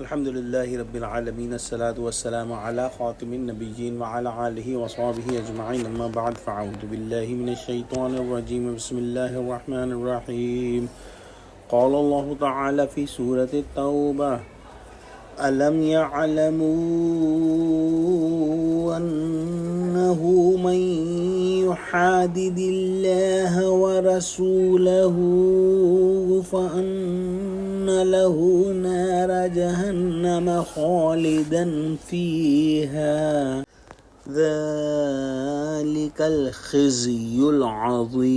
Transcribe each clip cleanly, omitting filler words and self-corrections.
الحمد للہ رب العالمین الصلاۃ والسلام علی خاتم النبیین وعلی آلہ وصحبہ اجمعین اما بعد فاعوذ باللہ من الشیطان الرجیم بسم اللہ الرحمن الرحیم قال اللہ تعالی فی سورۃ التوبہ أَلَمْ يَعْلَمُوا أَنَّهُ مَنْ يُحَادِدِ اللَّهَ وَرَسُولَهُ فَأَنَّ لَهُ نَارَ جَهَنَّمَ خَالِدًا فِيهَا ذَلِكَ الْخِزْيُ الْعَظِيمُ۔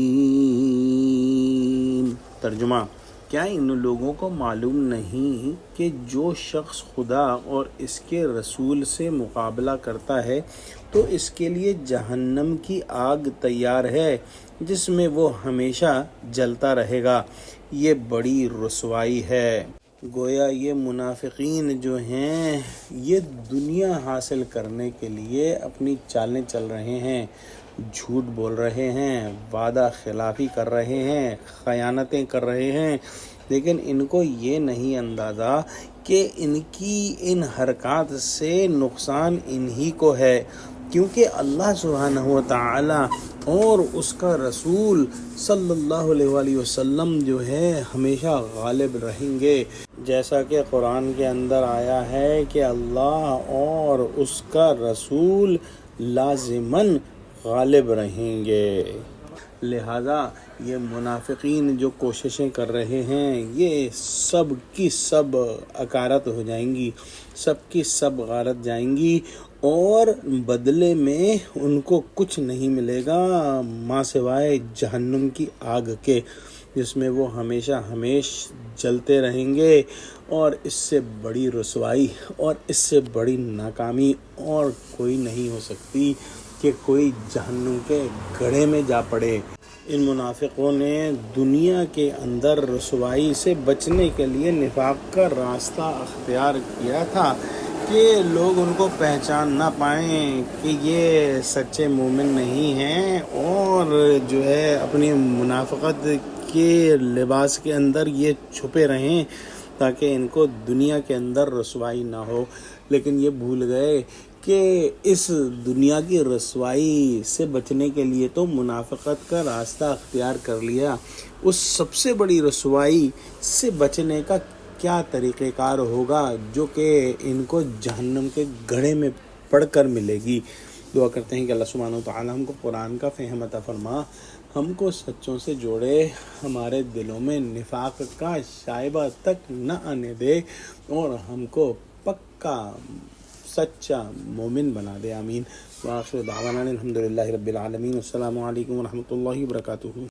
ترجمہ: کیا ان لوگوں کو معلوم نہیں کہ جو شخص خدا اور اس کے رسول سے مقابلہ کرتا ہے تو اس کے لیے جہنم کی آگ تیار ہے جس میں وہ ہمیشہ جلتا رہے گا، یہ بڑی رسوائی ہے۔ گویا یہ منافقین جو ہیں یہ دنیا حاصل کرنے کے لیے اپنی چالیں چل رہے ہیں، جھوٹ بول رہے ہیں، وعدہ خلافی کر رہے ہیں، خیانتیں کر رہے ہیں، لیکن ان کو یہ نہیں اندازہ کہ ان کی ان حرکات سے نقصان انہی کو ہے، کیونکہ اللہ سبحانہ و تعالی اور اس کا رسول صلی اللہ علیہ وآلہ وسلم جو ہے ہمیشہ غالب رہیں گے، جیسا کہ قرآن کے اندر آیا ہے کہ اللہ اور اس کا رسول لازماً غالب رہیں گے۔ لہذا یہ منافقین جو کوششیں کر رہے ہیں یہ سب کی سب اکارت ہو جائیں گی، سب کی سب غارت جائیں گی، اور بدلے میں ان کو کچھ نہیں ملے گا ماں سوائے جہنم کی آگ کے، جس میں وہ ہمیشہ جلتے رہیں گے، اور اس سے بڑی رسوائی اور اس سے بڑی ناکامی اور کوئی نہیں ہو سکتی کہ کوئی جہنم کے گڑھے میں جا پڑے۔ ان منافقوں نے دنیا کے اندر رسوائی سے بچنے کے لیے نفاق کا راستہ اختیار کیا تھا کہ لوگ ان کو پہچان نہ پائیں کہ یہ سچے مومن نہیں ہیں، اور جو ہے اپنی منافقت کے لباس کے اندر یہ چھپے رہیں تاکہ ان کو دنیا کے اندر رسوائی نہ ہو، لیکن یہ بھول گئے کہ اس دنیا کی رسوائی سے بچنے کے لیے تو منافقت کا راستہ اختیار کر لیا، اس سب سے بڑی رسوائی سے بچنے کا کیا طریقہ کار ہوگا جو کہ ان کو جہنم کے گڑھے میں پڑ کر ملے گی۔ دعا کرتے ہیں کہ اللہ سبحانہ و تعالی ہم کو قرآن کا فہم عطا فرما، ہم کو سچوں سے جوڑے، ہمارے دلوں میں نفاق کا شائبہ تک نہ آنے دے، اور ہم کو پکا سچا مومن بنا دے۔ آمین۔ وآخر دعوانا الحمد للہ رب العالمین۔ السلام علیکم ورحمۃ اللہ وبرکاتہ۔